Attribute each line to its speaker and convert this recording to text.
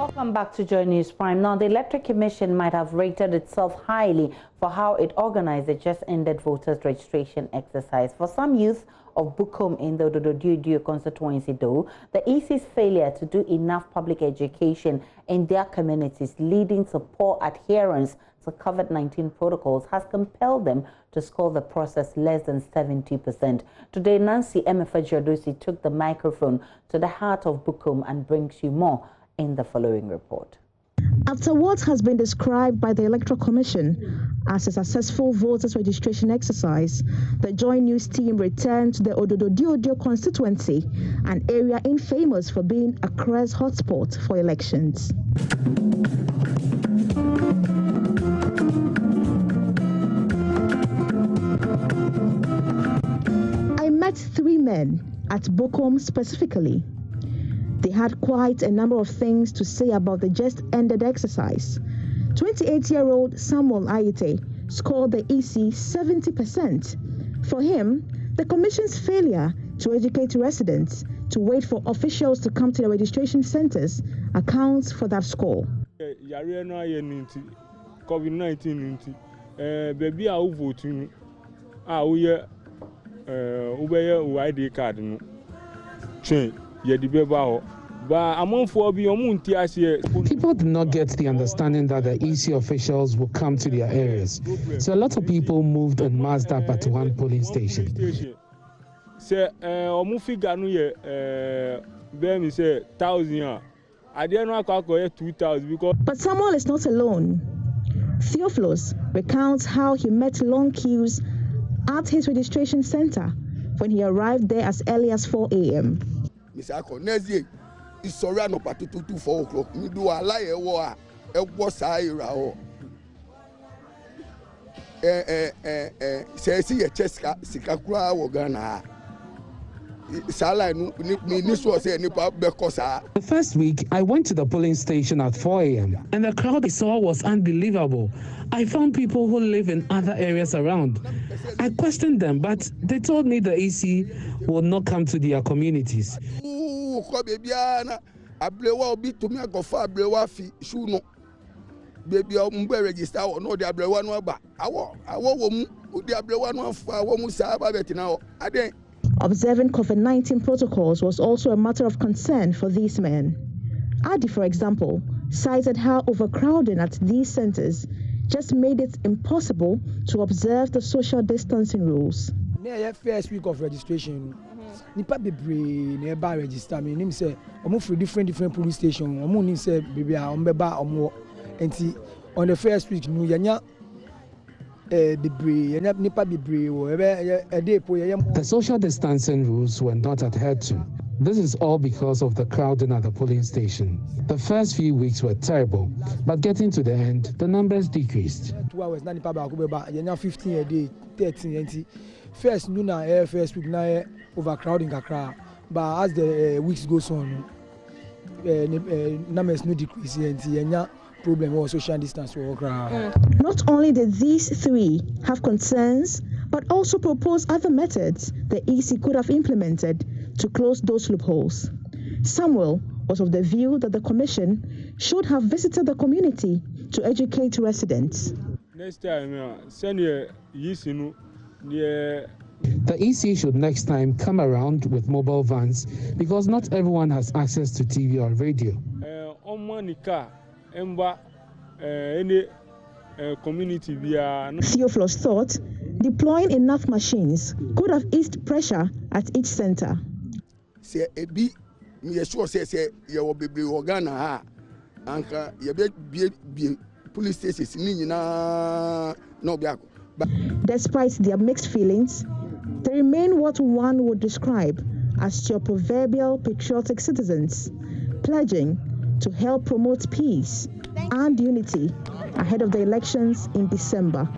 Speaker 1: Welcome back to Joynews Prime. Now, the Electoral Commission might have rated itself highly for how it organized the just-ended voters' registration exercise. For some youth of Bukom in the Ododo constituency, though, the EC's failure to do enough public education in their communities, leading to poor adherence to COVID-19 protocols, has compelled them to score the process less than 70%. Today, Nancy Emefa-Jodosi took the microphone to the heart of Bukom and brings you more in the following report.
Speaker 2: After what has been described by the Electoral Commission as a successful voters registration exercise, the Joynews team returned to the Ododo constituency, an area infamous for being a Accra's hotspot for elections. I met three men at Bukom specifically. They had quite a number of things to say about the just-ended exercise. 28-year-old Samuel Ayite scored the EC 70%. For him, the Commission's failure to educate residents to wait for officials to come to the registration centers accounts for that score.
Speaker 3: COVID-19 baby a voting we ID card no chain. People
Speaker 4: did not get the understanding that the EC officials will come to their areas. So a lot of people moved and massed up at one polling station.
Speaker 2: But Samuel is not alone. Theophilus recounts how he met long queues at his registration center when he arrived there as early as 4 a.m.
Speaker 5: It's sorry, no, but 4 o'clock. Me do a lie, was I rao. Says he a cheska, Sikakura, or Ghana. Sala, this was any because
Speaker 4: the first week, I went to the polling station at 4 a.m. and the crowd I saw was unbelievable. I found people who live in other areas around. I questioned them, but they told me the EC will not come to their communities.
Speaker 5: Baby, I blew bit to me. I go far blew fi shoe baby. I'm register or no, they blew one back. I want the blew one for a woman. Now I didn't.
Speaker 2: Observing COVID-19 protocols was also a matter of concern for these men. Adi, for example, cited how overcrowding at these centers just made it impossible to observe the social distancing rules.
Speaker 6: Near first week of registration, nipa bebre nearby register. Me nim say omo for different police station. Omo nim say baby ombeba omo. Enti on the first week no yanya bebre yanya nipa bebre wo ebe edepo yanya.
Speaker 4: The social distancing rules were not adhered to. This is all because of the crowding at the polling station. The first few weeks were terrible, but getting to the end, the numbers decreased.
Speaker 6: 2 hours na nipa ba akobeba yanya 15 a day, 13 enti. First, no first week na overcrowding kakra, but as the weeks goes on, numbers no decrease and problem or social distance work.
Speaker 2: Not only did these three have concerns, but also proposed other methods the EC could have implemented to close those loopholes. Samuel was of the view that the Commission should have visited the community to educate residents.
Speaker 3: Next time, send your
Speaker 4: the EC should next time come around with mobile vans because not everyone has access to TV or radio. Theophilus
Speaker 2: thought deploying enough machines could have eased pressure at each center.
Speaker 5: Say a be me sure say you will be organa anka be police stations no biako.
Speaker 2: Despite their mixed feelings, they remain what one would describe as your proverbial patriotic citizens, pledging to help promote peace and unity ahead of the elections in December.